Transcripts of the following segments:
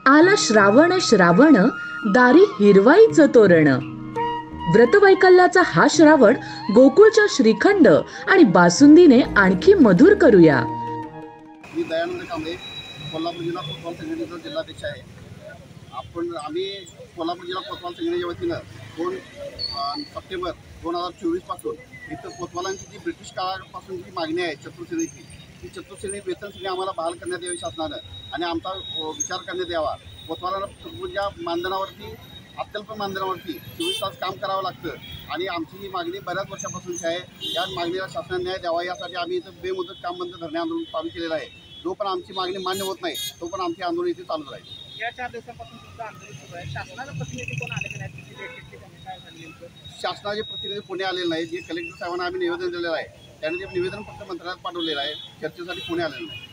आला श्रावण श्रावण दारी हिरवाईचं तोरण। व्रतवैकल्याचा हा श्रावण गोकुळच्या श्रीखंड आणि बासुंदीने आणखी मधुर करूया। मी दयानंद कांबळे, कोल्हापूर जिल्हा कोतवाल संघटनेचा जिल्हाध्यक्ष आहे। आम्ही कोल्हापूर जिल्हा कोतवाल संघटनेच्या वतीनं 2 सप्टेंबर 2024 पासून इथं कोतवालांची जी ब्रिटिश काळापासून जी मागणी आहे चतुर्श्रेणीची, ती चतुर्श्रेणी वेतन श्रेणी आम्हाला बहाल करण्यात यावी शासनानं आणि आमचा विचार करण्यात यावा। कोतवालांना मानधनावरती अत्यल्प मानधनावरती 24 तास काम करावं लागतं आणि आमची ही मागणी बऱ्याच वर्षापासूनची आहे। या मागणीला शासनाने न्याय द्यावा यासाठी आम्ही इथं बेमुदत काम बंद धरणे आंदोलन चालू केलेलं आहे। जो पण आमची मागणी मान्य होत नाही तो पण आमचे आंदोलन इथे चालू राहील। या 4 दिवसांपासून तुमचं आंदोलन सुरू आहे। शासनाचे प्रतिनिधी कोण आले नाही? काय झाले? शासनाचे प्रतिनिधी पुणे आलेले नाही। जे कलेक्टर साहेबांना आम्ही निवेदन दिलेलं आहे त्यांनी ते निवेदन फक्त मंत्रालयात पाठवलेलं आहे, चर्चेसाठी पुणे आलेलं नाही।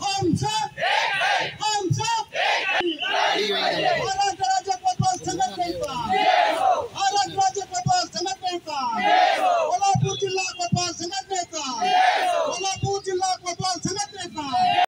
हम सब